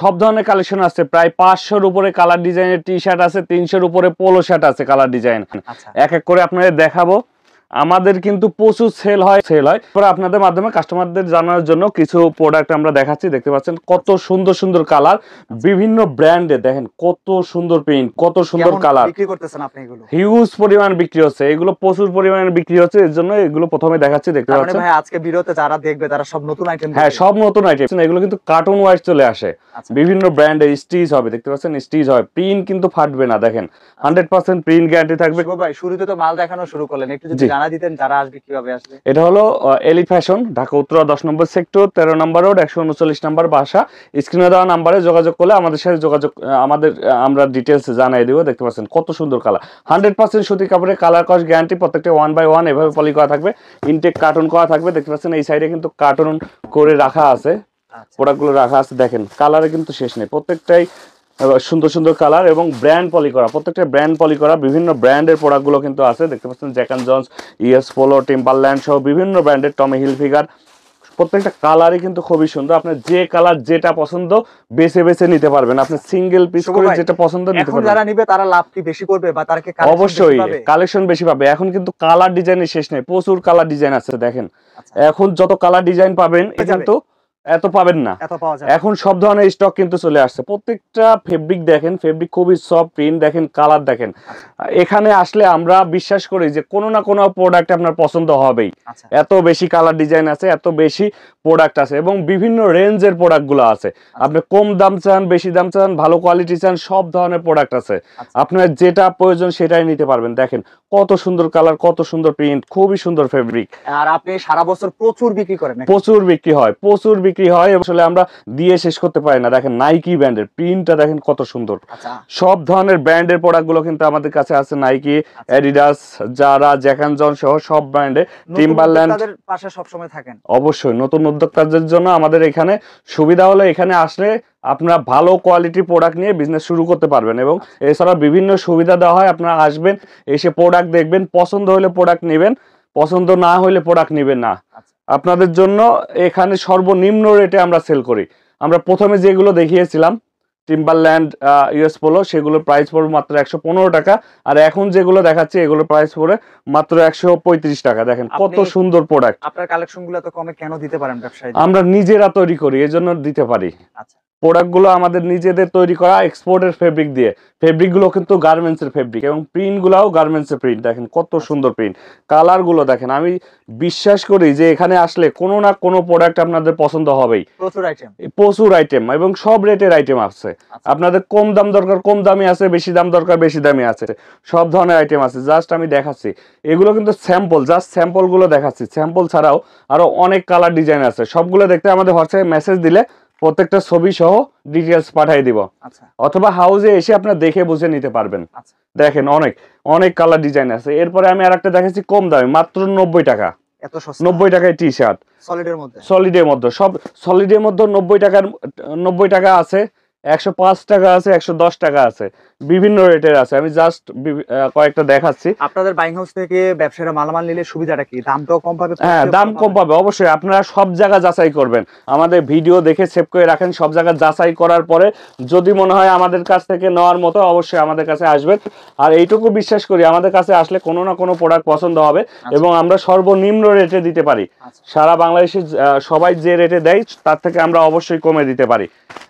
সব ধরনের কালেকশন আছে, প্রায় 500-র উপরে কালার ডিজাইনের টি শার্ট আছে, 300-র উপরে পোলো শার্ট আছে কালার ডিজাইন। এক এক করে আপনাদের দেখাবো। আমাদের কিন্তু প্রচুর সেল হয়। পরে আপনাদের মাধ্যমে কাস্টমারদের জানানোর জন্য কিছু প্রোডাক্ট আমরা দেখাচ্ছি। দেখতে পাচ্ছেন কত সুন্দর সুন্দর কালার, বিভিন্ন ব্র্যান্ডে দেখেন কত সুন্দর প্রিন্ট, কত সুন্দর কালার। বিক্রি করতেছেন আপনি এগুলো? হিউজ পরিমাণ বিক্রি হচ্ছে, এগুলো প্রচুর পরিমাণে বিক্রি হচ্ছে, এর জন্য এগুলো প্রথমে দেখাচ্ছি। দেখতে পাচ্ছেন ভাই আজকে ভিডিওতে যারা দেখবে তারা সব নতুন আইটেম। হ্যাঁ, সব নতুন আইটেম। এগুলো কিন্তু কার্টুন ওয়াইজ চলে আসে, বিভিন্ন ব্র্যান্ডের স্টিচ হবে। দেখতে পাচ্ছেন স্টিচ হয়, প্রিন্ট কিন্তু ফাটবে না। দেখেন 100% প্রিন্ট গ্যারান্টি থাকবে। ভাই শুরুতে তো মাল দেখানো শুরু করলেন, একটু যদি জানা দিতেন যারা আসবে কিভাবে আসবে। এটা হলো এলি ফ্যাশন, ঢাকা উত্তরা 10 নম্বর সেক্টর, 13 নম্বর রোড, 139 নম্বর বাসা। স্ক্রিনে দেওয়া নাম্বারে যোগাযোগ করলে আমাদের সাথে আমরা ডিটেলস জানিয়ে দেবো। দেখতে পাচ্ছেন কত সুন্দর কালার, 100% সুতি কাপড়ের কালার কস গ্যারান্টি। প্রত্যেকটা 1 বাই 1 এভাবে পলি করা থাকবে, ইনটেক কার্টুন করা থাকবে। দেখতে পাচ্ছেন এই সাইডে কিন্তু কার্টুন করে রাখা আছে, প্রোডাক্টগুলো রাখা আছে। দেখেন কালারে কিন্তু শেষ নেই, প্রত্যেকটাই সুন্দর সুন্দর কালার এবং ব্র্যান্ড পলি করা, প্রত্যেকটা ব্র্যান্ড পলি করা। বিভিন্ন ব্র্যান্ডের প্রোডাক্টগুলো কিন্তু আছে। দেখতে পাচ্ছেন Jack and Jones, ES Polo, Timberland সহ বিভিন্ন ব্র্যান্ডের, টমি হিলফিগার। প্রত্যেকটা কালারই কিন্তু খুবই সুন্দর। আপনার যে কালার যেটা পছন্দ বেছে বেছে নিতে পারবেন, আপনি সিঙ্গেল পিস করে যেটা পছন্দ নিতে পারবেন। যারা নিবে তারা লাভ কি বেশি করবে বা তারা কি অবশ্যই কালেকশন বেশি পাবে। এখন কিন্তু কালার ডিজাইনের শেষ নেই, প্রচুর কালার ডিজাইন আছে। দেখেন এখন যত কালার ডিজাইন পাবেন কিন্তু এত পাবেন না, এখন সব ধরনের স্টক কিন্তু চলে আসছে। প্রত্যেকটা ফেব্রিক দেখেন, ফেব্রিক খুবই সফট, প্রিন্ট দেখেন, কালার দেখেন। এখানে আসলে আমরা বিশ্বাস করি যে কোনো না কোনো প্রোডাক্ট আপনার পছন্দ হবেই। এত বেশি কালার ডিজাইন আছে, এত বেশি প্রোডাক্ট আছে এবং বিভিন্ন রেঞ্জের প্রোডাক্টগুলো আছে। আপনি কম দাম চান, বেশি দাম চান, ভালো কোয়ালিটি চান, সব ধরনের প্রোডাক্ট আছে। আপনার যেটা প্রয়োজন সেটাই নিতে পারবেন। দেখেন কত সুন্দর কালার, কত সুন্দর প্রিন্ট, খুবই সুন্দর ফেব্রিক। আর আপনি সারা বছর প্রচুর বিক্রি করেন? প্রচুর বিক্রি হয়, প্রচুর বিক্রি হয়, আসলে আমরা দিয়ে শেষ করতে পারি না। দেখেন নাইকি ব্র্যান্ডের প্রিন্টটা দেখেন কত সুন্দর। সব ধরনের ব্র্যান্ডের প্রোডাক্টগুলো কিন্তু আমাদের কাছে আছে, Nike, Adidas, Zara, Jack and John সহ সব ব্র্যান্ডে। টিম্বারল্যান্ড পাশে সব সময় থাকেন। অবশ্যই নতুন উদ্যোক্তাদের জন্য আমাদের এখানে সুবিধা হলো, এখানে আসলে আপনারা ভালো কোয়ালিটির প্রোডাক্ট নিয়ে বিজনেস শুরু করতে পারবেন এবং এছাড়া বিভিন্ন সুবিধা দেওয়া হয়। আপনারা আসবেন, এসে প্রোডাক্ট দেখবেন, পছন্দ হলে প্রোডাক্ট নেবেন, পছন্দ না হলে প্রোডাক্ট নেবেন না। আপনাদের জন্য এখানে সর্বনিম্ন রেটে আমরা সেল করি। আমরা প্রথমে যেগুলো দেখিয়েছিলাম টিম্বারল্যান্ড, ইউএস পোলো, সেগুলোর প্রাইস পড়বে মাত্র 115 টাকা। আর এখন যেগুলো দেখাচ্ছি এগুলোর প্রাইস পড়ে মাত্র 135 টাকা। দেখেন কত সুন্দর প্রোডাক্ট। আপনার কালেকশনগুলো তো কমে কেন দিতে পারেন ব্যবসায়ী? আমরা নিজেরা তৈরি করি, এজন্য দিতে পারি। আচ্ছা, প্রোডাক্টগুলো আমাদের নিজেদের তৈরি করা, এক্সপোর্টের ফেব্রিক দিয়ে। ফেব্রিকগুলো কিন্তু গার্মেন্টসের ফেব্রিক এবং প্রিন্টগুলোও গার্মেন্টসের প্রিন্ট। দেখেন কত সুন্দর প্রিন্ট, কালারগুলো দেখেন। আমি বিশ্বাস করি যে এখানে আসলে কোনো না কোনো প্রোডাক্ট আপনাদের পছন্দ হবেই। প্রচুর আইটেম এবং সব রেটের আইটেম আছে। আপনাদের কম দাম দরকার কম দামি আছে, বেশি দাম দরকার বেশি দামি আছে, সব ধরনের আইটেম আছে। জাস্ট আমি দেখাচ্ছি, এগুলো কিন্তু স্যাম্পল, জাস্ট স্যাম্পলগুলো দেখাচ্ছি। স্যাম্পল ছাড়াও আরো অনেক কালার ডিজাইন আছে। সবগুলো দেখতে আমাদের হোয়াটসঅ্যাপে মেসেজ দিলে প্রত্যেকটা ছবি সহ ডিটেলস পাঠিয়ে দিব, অথবা হাউসে এসে আপনারা দেখে বুঝে নিতে পারবেন। দেখেন অনেক অনেক কালার ডিজাইন আছে। এরপরে আমি আরেকটা দেখাচ্ছি কম দামে, মাত্র 90 টাকা। 90 টাকায় টি শার্ট সলিডের মধ্যে, সব সলিডের মধ্যে 90 টাকা আছে, 105 টাকা আছে, 110 টাকা আছে, বিভিন্ন রেটের আছে। আমি জাস্ট কয়েকটা দেখাচ্ছি। আপনাদের বাইং হাউস থেকে ব্যবসায়ীরা মালামাল নিলে সুবিধাটা কি? দামটাও কম পাবে? হ্যাঁ, দাম কম পাবে অবশ্যই। আপনারা সব জায়গা যাচাই করবেন, আমাদের ভিডিও দেখে সেভ করে রাখেন। সব জায়গা যাচাই করার পরে যদি মনে হয় আমাদের কাছ থেকে নেওয়ার মতো, অবশ্যই আমাদের কাছে আসবেন। আর এইটুকু বিশ্বাস করি, আমাদের কাছে আসলে কোনো না কোনো প্রোডাক্ট পছন্দ হবে এবং আমরা সর্বনিম্ন রেটে দিতে পারি। সারা বাংলাদেশে সবাই যে রেটে দেয় তার থেকে আমরা অবশ্যই কমে দিতে পারি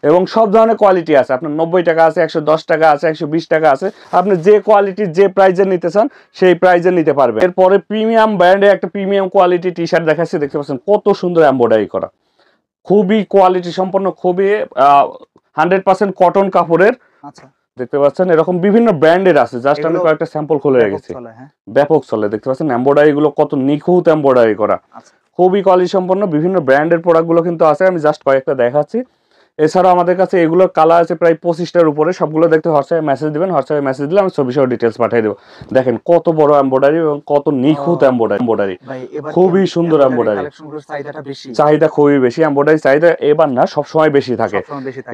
এবং সব ধরনের কোয়ালিটি আছে। আপনার 90 টাকা আছে, 110 টাকা আছে, 120 টাকা আছে। আপনি যে কোয়ালিটি যে প্রাইজে নিতে চান সেই প্রাইজে নিতে পারবেন। এরপরে প্রিমিয়াম ব্র্যান্ডে একটা প্রিমিয়াম কোয়ালিটি টি শার্ট দেখাচ্ছি। দেখতে পাচ্ছেন কত সুন্দর এমব্রয়ডারি করা, খুবই কোয়ালিটি সম্পন্ন, খুবই 100% কটন কাপড়ের। দেখতে পাচ্ছেন এরকম বিভিন্ন ব্র্যান্ডের আছে। জাস্ট আমি কয়েকটা স্যাম্পল খুলে রেখেছি, ব্যাপক চলে। দেখতে পাচ্ছেন এমব্রয়ডারি গুলো কত নিখুঁত এমব্রয়ডারি করা, খুবই কোয়ালিটি সম্পন্ন। বিভিন্ন ব্র্যান্ডের প্রোডাক্ট গুলো কিন্তু আছে, আমি জাস্ট কয়েকটা দেখাচ্ছি। এছাড়াও আমাদের কাছে এগুলোর কালার আছে প্রায় 25টার উপরে। সবগুলো দেখতে হোয়াটসঅ্যাপে মেসেজ দিবেন, হোয়াটসঅ্যাপে মেসেজ দিলে আমি ছবি সহ ডিটেলস পাঠিয়ে দেবো। দেখেন কত বড় এমব্রয়ডারি এবং কত নিখুঁত এমব্রয়ডারি, খুবই সুন্দর এমব্রয়ডারি। চাহিদা খুবই বেশি, এমব্রয়ডারি চাহিদা এবার না সবসময় বেশি থাকে।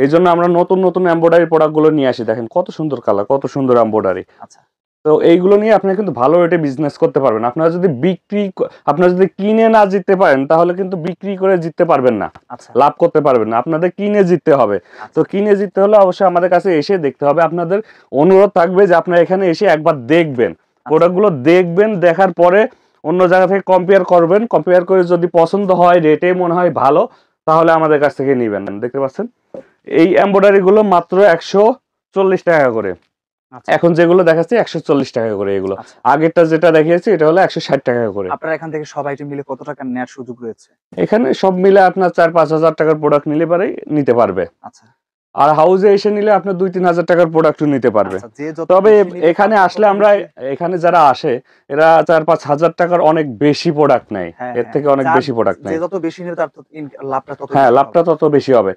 এই জন্য আমরা নতুন নতুন এমব্রয়ডারি প্রোডাক্ট গুলো নিয়ে আসি। দেখেন কত সুন্দর কালার, কত সুন্দর এমব্রয়ডারি। তো তো এইগুলো নিয়ে আপনি কিন্তু ভালো রেটে বিজনেস করতে পারবেন। আপনারা যদি কিনে না জিততে পারেন তাহলে কিন্তু বিক্রি করে জিততে পারবেন না, আচ্ছা লাভ করতে পারবেন না। আপনাদের কিনে জিততে হবে। তো কিনে জিততে হলে অবশ্যই আমাদের কাছে এসে দেখতে হবে। আপনাদের অনুরোধ থাকবে যে আপনারা এখানে এসে একবার দেখবেন, প্রোডাক্টগুলো দেখবেন, দেখার পরে অন্য জায়গা থেকে কম্পেয়ার করবেন। কম্পেয়ার করে যদি পছন্দ হয়, রেটে মনে হয় ভালো, তাহলে আমাদের কাছ থেকে নিবেন। দেখতে পাচ্ছেন এই এমব্রয়ডারি গুলো মাত্র 140 টাকা করে। আচ্ছা এখন যেগুলো দেখাচ্ছি 140 টাকা করে এগুলো। আচ্ছা। আগেরটা যেটা দেখিয়েছি এটা হলো 160 টাকা করে। আপনার এখান থেকে সব আইটেম মিলে কত টাকা নেওয়ার সুযোগ রয়েছে? এখানে সব মিলে আপনার 4-5 হাজার টাকার প্রোডাক্ট নিলে পারেই নিতে পারবে। আচ্ছা আর হাউসে এসে নিলে আপনার 2-3 হাজার টাকার প্রোডাক্টও নিতে পারবে। আচ্ছা, যে যত তবে বেশি নিবে এখানে তার তত আসলে আমরা বেশি- এখানে যারা আসে এরা 4-5 হাজার টাকার অনেক বেশি প্রোডাক্ট নেয়, হ্যাঁ, এর হ্যাঁ। থেকে অনেক যার- বেশি প্রোডাক্ট যে নেয়। যত বেশি নেবে তার তত লাভটা তত হ্যাঁ, বেশি লাভটা হবে। তত বেশি হবে।